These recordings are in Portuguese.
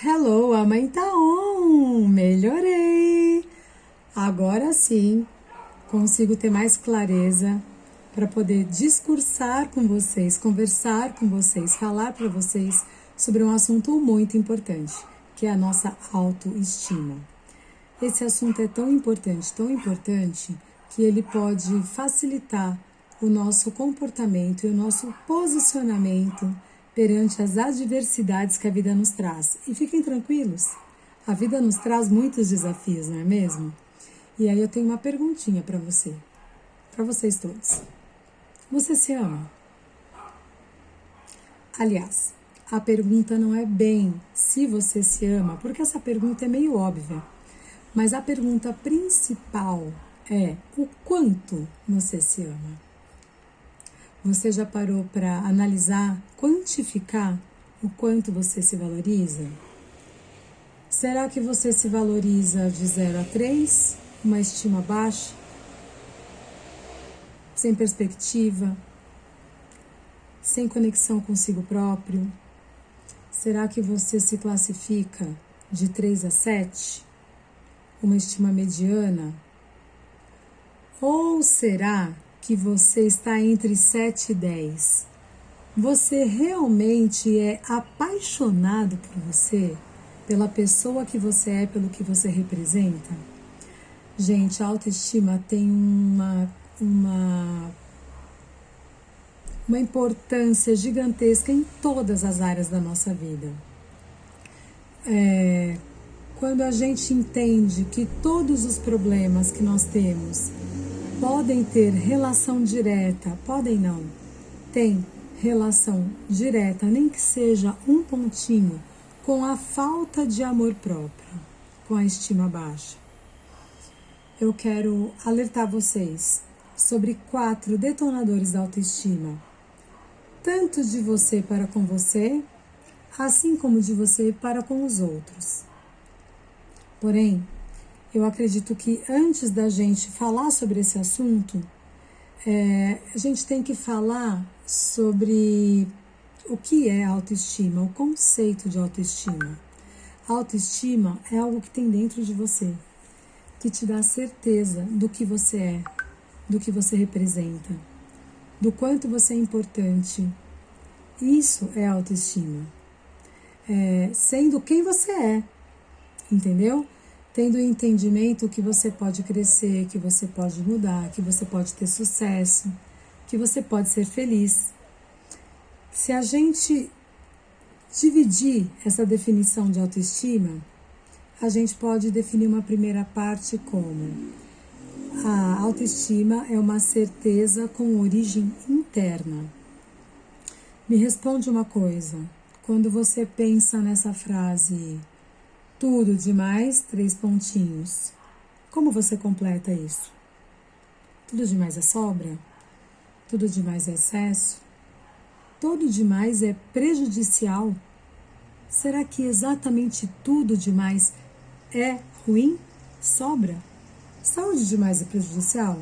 Hello, a mãe tá on! Melhorei! Agora sim consigo ter mais clareza para poder discursar com vocês, conversar com vocês, falar para vocês sobre um assunto muito importante, que é a nossa autoestima. Esse assunto é tão importante, que ele pode facilitar o nosso comportamento e o nosso posicionamento perante as adversidades que a vida nos traz. E fiquem tranquilos, a vida nos traz muitos desafios, não é mesmo? E aí eu tenho uma perguntinha para vocês todos. Você se ama? Aliás, a pergunta não é bem se você se ama, porque essa pergunta é meio óbvia. Mas a pergunta principal é o quanto você se ama. Você já parou para analisar, quantificar o quanto você se valoriza? Será que você se valoriza de 0 a 3, uma estima baixa, sem perspectiva, sem conexão consigo próprio? Será que você se classifica de 3 a 7? Uma estima mediana? Ou será que você está entre 7 e 10? Você realmente é apaixonado por você, pela pessoa que você é, pelo que você representa? Gente, a autoestima tem uma importância gigantesca em todas as áreas da nossa vida. Quando a gente entende que todos os problemas que nós temos podem ter relação direta, podem não, tem relação direta, nem que seja um pontinho, com a falta de amor próprio, com a estima baixa. Eu quero alertar vocês sobre 4 detonadores da autoestima, tanto de você para com você, assim como de você para com os outros. Porém, eu acredito que antes da gente falar sobre esse assunto, a gente tem que falar sobre o que é autoestima, o conceito de autoestima. A autoestima é algo que tem dentro de você, que te dá certeza do que você é, do que você representa, do quanto você é importante. Isso é autoestima. Sendo quem você é, entendeu? Tendo o entendimento que você pode crescer, que você pode mudar, que você pode ter sucesso, que você pode ser feliz. Se a gente dividir essa definição de autoestima, a gente pode definir uma primeira parte como: a autoestima é uma certeza com origem interna. Me responde uma coisa, quando você pensa nessa frase, tudo demais, 3 pontinhos, como você completa isso? Tudo demais é sobra? Tudo demais é excesso? Tudo demais é prejudicial? Será que exatamente tudo demais é ruim? Sobra? Saúde demais é prejudicial?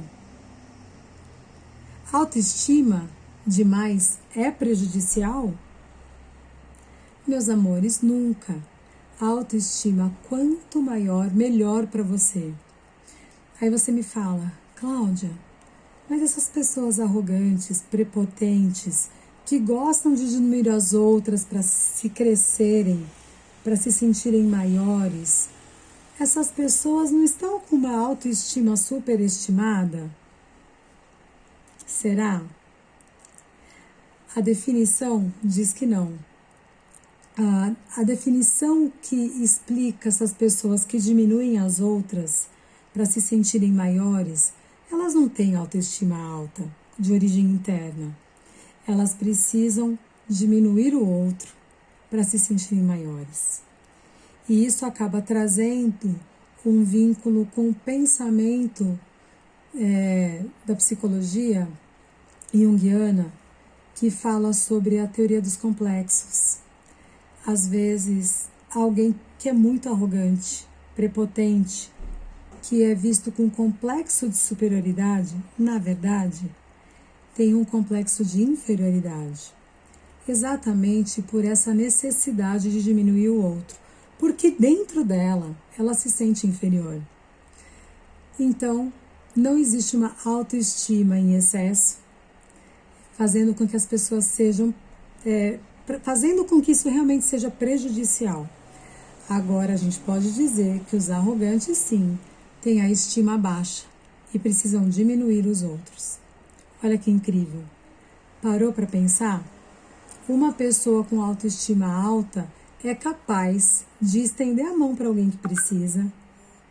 Autoestima demais é prejudicial? Meus amores, nunca. A autoestima, quanto maior, melhor para você. Aí você me fala, Cláudia, mas essas pessoas arrogantes, prepotentes, que gostam de diminuir as outras para se crescerem, para se sentirem maiores, essas pessoas não estão com uma autoestima superestimada? Será? A definição diz que não. A definição que explica essas pessoas que diminuem as outras para se sentirem maiores, elas não têm autoestima alta, de origem interna. Elas precisam diminuir o outro para se sentirem maiores. E isso acaba trazendo um vínculo com o pensamento da psicologia junguiana, que fala sobre a teoria dos complexos. Às vezes, alguém que é muito arrogante, prepotente, que é visto com complexo de superioridade, na verdade, tem um complexo de inferioridade. Exatamente por essa necessidade de diminuir o outro, porque dentro dela ela se sente inferior. Então, não existe uma autoestima em excesso, fazendo com que as pessoas fazendo com que isso realmente seja prejudicial. Agora, a gente pode dizer que os arrogantes, sim, têm a estima baixa e precisam diminuir os outros. Olha que incrível. Parou para pensar? Uma pessoa com autoestima alta é capaz de estender a mão para alguém que precisa,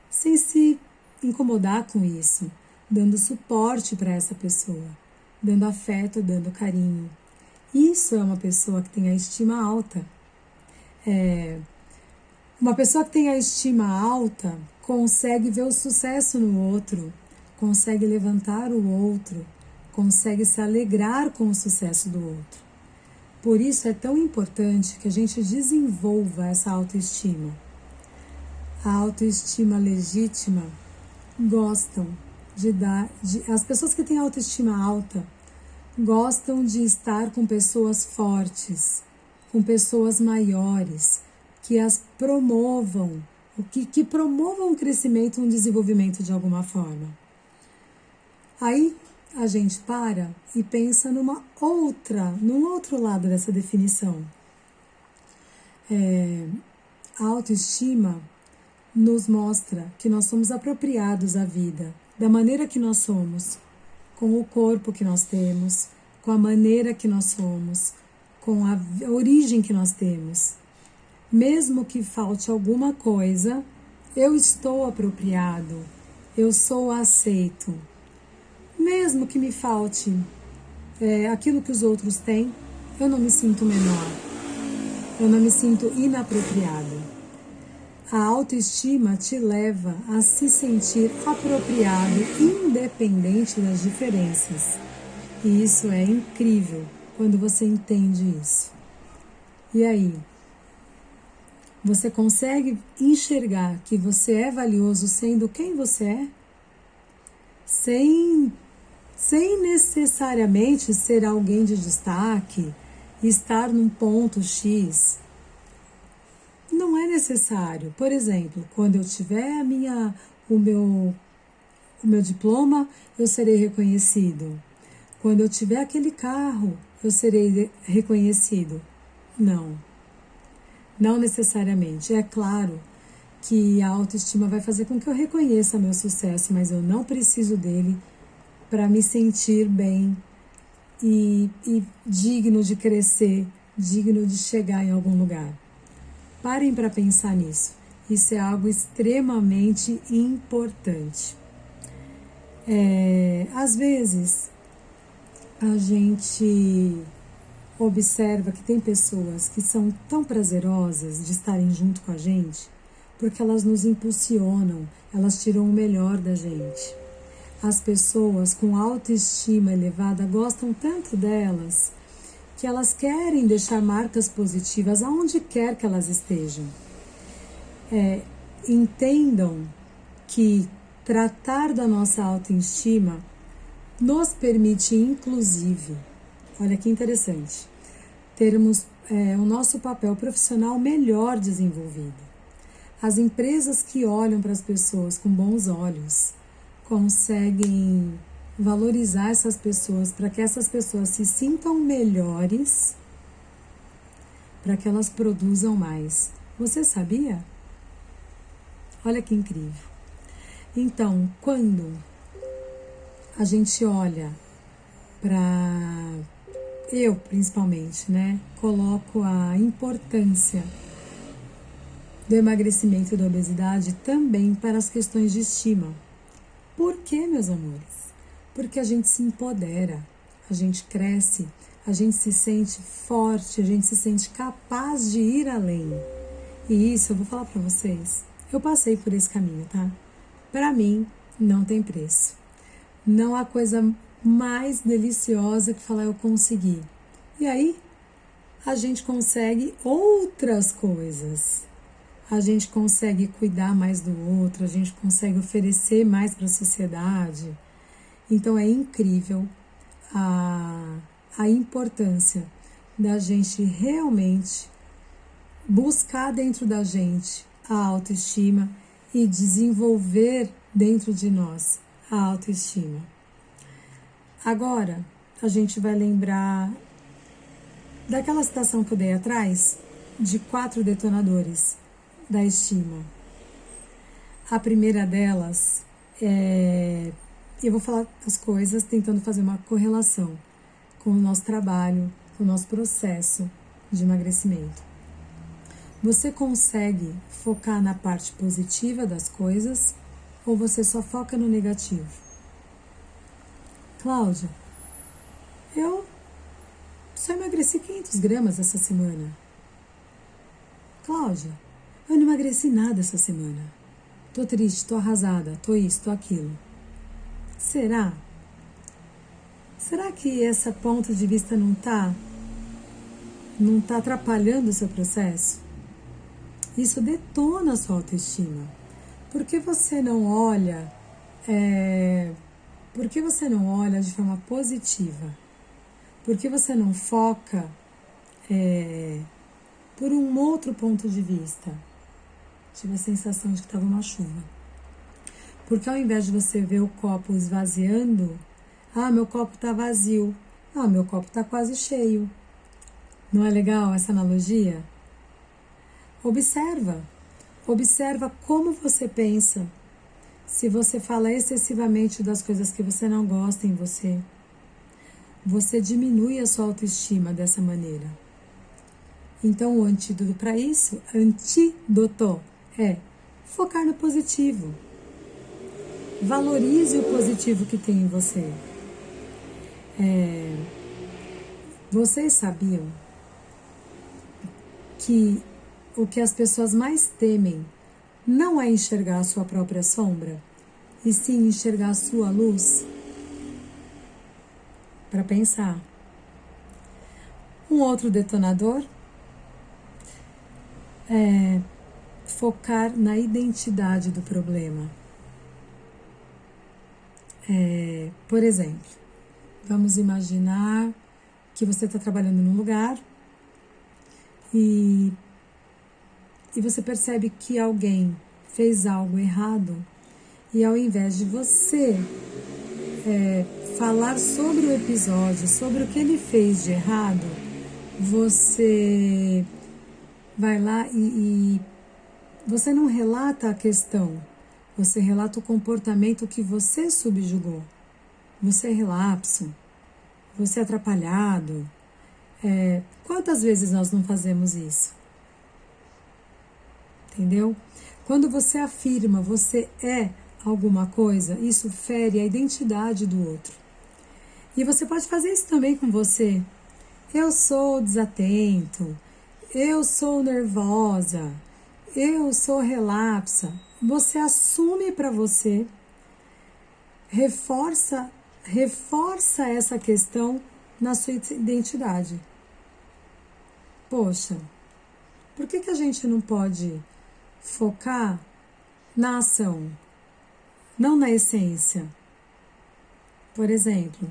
sem se incomodar com isso, dando suporte para essa pessoa, dando afeto, dando carinho. Isso é uma pessoa que tem a estima alta. Uma pessoa que tem a estima alta consegue ver o sucesso no outro, consegue levantar o outro, consegue se alegrar com o sucesso do outro. Por isso é tão importante que a gente desenvolva essa autoestima. A autoestima legítima gostam as pessoas que têm autoestima alta gostam de estar com pessoas fortes, com pessoas maiores, que as promovam, que promovam um crescimento, um desenvolvimento de alguma forma. Aí a gente para e pensa num outro lado dessa definição. A autoestima nos mostra que nós somos apropriados à vida, da maneira que nós somos, com o corpo que nós temos, com a maneira que nós somos, com a origem que nós temos. Mesmo que falte alguma coisa, eu estou apropriado, eu sou aceito. Mesmo que me falte aquilo que os outros têm, eu não me sinto menor, eu não me sinto inapropriado. A autoestima te leva a se sentir apropriado, independente das diferenças. E isso é incrível quando você entende isso. E aí? Você consegue enxergar que você é valioso sendo quem você é? Sem necessariamente ser alguém de destaque, estar num ponto X. Não é necessário. Por exemplo, quando eu tiver o meu diploma, eu serei reconhecido. Quando eu tiver aquele carro, eu serei reconhecido. Não necessariamente. É claro que a autoestima vai fazer com que eu reconheça meu sucesso, mas eu não preciso dele para me sentir bem e digno de crescer, digno de chegar em algum lugar. Parem para pensar nisso. Isso é algo extremamente importante. Às vezes, a gente observa que tem pessoas que são tão prazerosas de estarem junto com a gente, porque elas nos impulsionam, elas tiram o melhor da gente. As pessoas com autoestima elevada gostam tanto delas que elas querem deixar marcas positivas aonde quer que elas estejam. Entendam que tratar da nossa autoestima nos permite, inclusive, olha que interessante, termos o nosso papel profissional melhor desenvolvido. As empresas que olham para as pessoas com bons olhos conseguem valorizar essas pessoas para que essas pessoas se sintam melhores, para que elas produzam mais. Você sabia? Olha que incrível. Então, quando a gente olha eu principalmente, coloco a importância do emagrecimento e da obesidade também para as questões de estima. Por quê, meus amores? Porque a gente se empodera, a gente cresce, a gente se sente forte, a gente se sente capaz de ir além. E isso eu vou falar para vocês, eu passei por esse caminho, tá? Para mim, não tem preço. Não há coisa mais deliciosa que falar eu consegui. E aí, a gente consegue outras coisas. A gente consegue cuidar mais do outro, a gente consegue oferecer mais para a sociedade. Então é incrível a importância da gente realmente buscar dentro da gente a autoestima e desenvolver dentro de nós a autoestima. Agora, a gente vai lembrar daquela citação que eu dei atrás, de 4 detonadores da estima. A primeira delas eu vou falar as coisas tentando fazer uma correlação com o nosso trabalho, com o nosso processo de emagrecimento. Você consegue focar na parte positiva das coisas ou você só foca no negativo? Cláudia, eu só emagreci 500 gramas essa semana. Cláudia, eu não emagreci nada essa semana. Tô triste, tô arrasada, tô isso, tô aquilo. Será? Será que esse ponto de vista não tá atrapalhando o seu processo? Isso detona a sua autoestima. Por que você não olha de forma positiva? Por que você não foca por um outro ponto de vista? Tive a sensação de que estava uma chuva. Porque ao invés de você ver o copo esvaziando, meu copo está vazio, meu copo está quase cheio. Não é legal essa analogia? Observa como você pensa. Se você fala excessivamente das coisas que você não gosta em você, você diminui a sua autoestima dessa maneira. Então o antídoto para isso, é focar no positivo. Valorize o positivo que tem em você. Vocês sabiam que o que as pessoas mais temem não é enxergar a sua própria sombra, e sim enxergar a sua luz? Para pensar. Um outro detonador é focar na identidade do problema. Por exemplo, vamos imaginar que você está trabalhando num lugar e você percebe que alguém fez algo errado e ao invés de você falar sobre o episódio, sobre o que ele fez de errado, você vai lá e você não relata a questão, você relata o comportamento que você subjugou. Você é relapso, você é atrapalhado. Quantas vezes nós não fazemos isso? Entendeu? Quando você afirma, você é alguma coisa, isso fere a identidade do outro. E você pode fazer isso também com você. Eu sou desatento, eu sou nervosa, eu sou relapsa. Você assume para você, reforça essa questão na sua identidade. Poxa, por que a gente não pode focar na ação, não na essência? Por exemplo,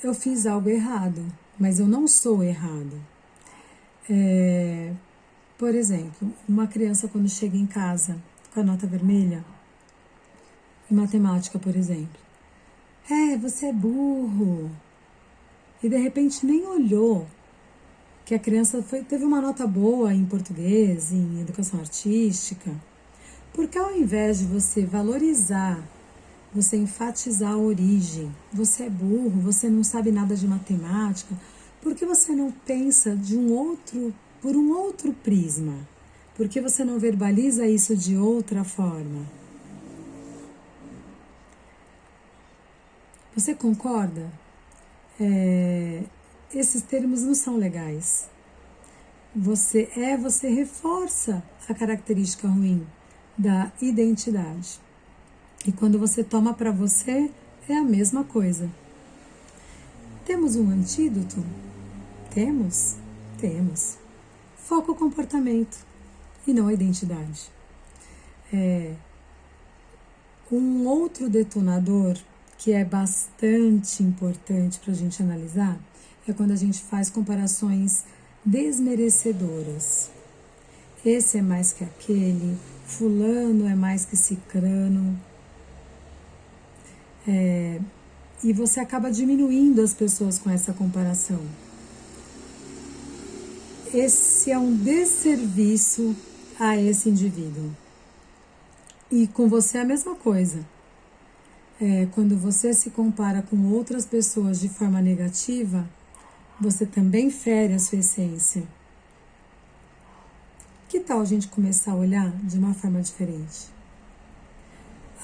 eu fiz algo errado, mas eu não sou errado. Por exemplo, uma criança quando chega em casa com a nota vermelha, em matemática, por exemplo, você é burro, e de repente nem olhou que a criança teve uma nota boa em português, em educação artística, porque ao invés de você valorizar, você enfatizar a origem, você é burro, você não sabe nada de matemática, por que você não pensa por um outro prisma? Por que você não verbaliza isso de outra forma? Você concorda? Esses termos não são legais. Você reforça a característica ruim da identidade. E quando você toma para você, é a mesma coisa. Temos um antídoto? Temos. Foca o comportamento e não a identidade. Um outro detonador que é bastante importante para a gente analisar é quando a gente faz comparações desmerecedoras. Esse é mais que aquele, fulano é mais que cicrano. E você acaba diminuindo as pessoas com essa comparação. Esse é um desserviço a esse indivíduo. E com você é a mesma coisa. Quando você se compara com outras pessoas de forma negativa, você também fere a sua essência. Que tal a gente começar a olhar de uma forma diferente?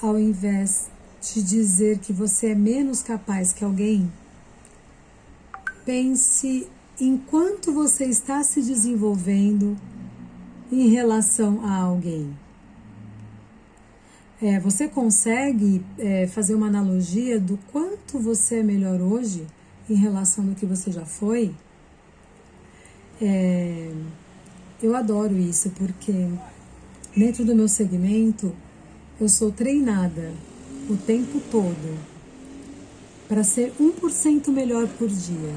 Ao invés de dizer que você é menos capaz que alguém, pense em quanto você está se desenvolvendo em relação a alguém. Você consegue fazer uma analogia do quanto você é melhor hoje em relação ao que você já foi? Eu adoro isso, porque dentro do meu segmento eu sou treinada o tempo todo para ser 1% melhor por dia.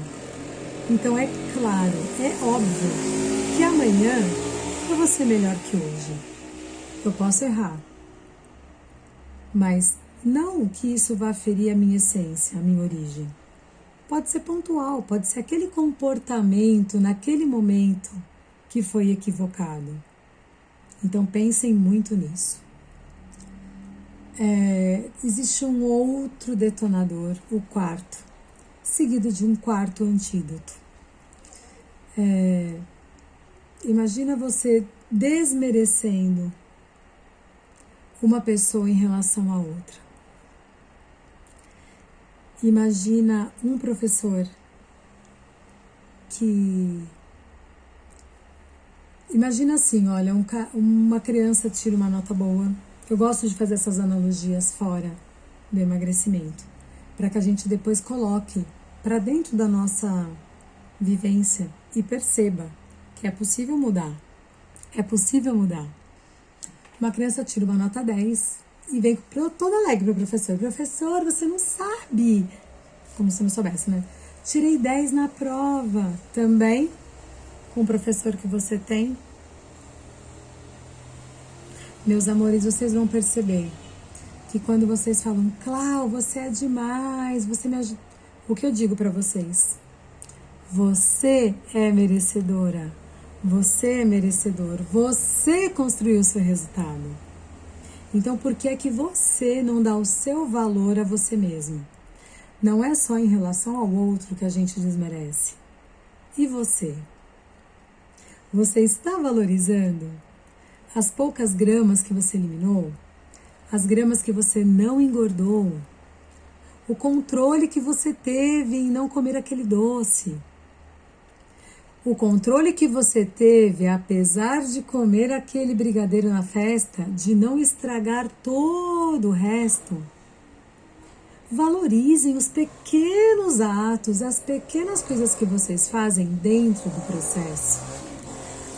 Então é claro, é óbvio que amanhã eu vou ser melhor que hoje. Eu posso errar, mas não que isso vá ferir a minha essência, a minha origem. Pode ser pontual, pode ser aquele comportamento naquele momento que foi equivocado. Então pensem muito nisso. Existe um outro detonador, o quarto, seguido de um quarto antídoto. Imagina você desmerecendo uma pessoa em relação a outra. Imagina um professor que... Imagina assim, olha, uma criança tira uma nota boa. Eu gosto de fazer essas analogias fora do emagrecimento, para que a gente depois coloque para dentro da nossa vivência e perceba que é possível mudar. É possível mudar. Uma criança tira uma nota 10 e vem toda alegre para o professor. Professor, você não sabe. Como se não soubesse, né? Tirei 10 na prova. Também, com o professor que você tem. Meus amores, vocês vão perceber que quando vocês falam, Clau, você é demais, você me ajuda. O que eu digo para vocês? Você é merecedora. Você é merecedor. Você construiu o seu resultado. Então, por que é que você não dá o seu valor a você mesmo? Não é só em relação ao outro que a gente desmerece. E você? Você está valorizando as poucas gramas que você eliminou? As gramas que você não engordou? O controle que você teve em não comer aquele doce? O controle que você teve, apesar de comer aquele brigadeiro na festa, de não estragar todo o resto? Valorizem os pequenos atos, as pequenas coisas que vocês fazem dentro do processo.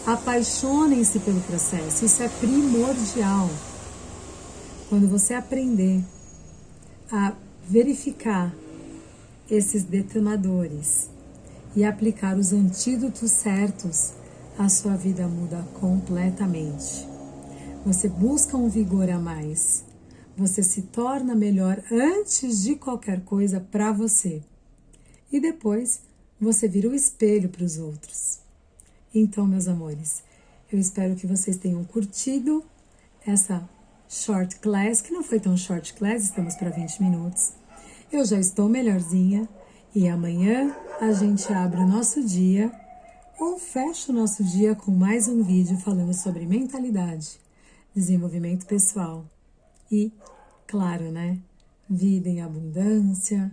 Apaixonem-se pelo processo, isso é primordial. Quando você aprender a verificar esses detonadores e aplicar os antídotos certos, a sua vida muda completamente. Você busca um vigor a mais. Você se torna melhor antes de qualquer coisa para você. E depois você vira o espelho para os outros. Então, meus amores, eu espero que vocês tenham curtido essa short class, que não foi tão short class, estamos para 20 minutos. Eu já estou melhorzinha e amanhã a gente abre o nosso dia ou fecha o nosso dia com mais um vídeo falando sobre mentalidade, desenvolvimento pessoal e, claro, né, vida em abundância,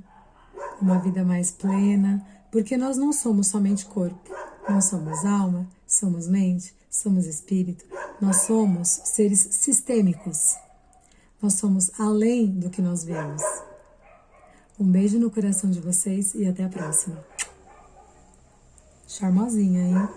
uma vida mais plena, porque nós não somos somente corpo, nós somos alma, somos mente, somos espírito, nós somos seres sistêmicos, nós somos além do que nós vemos. Um beijo no coração de vocês e até a próxima. Charmosinha, hein?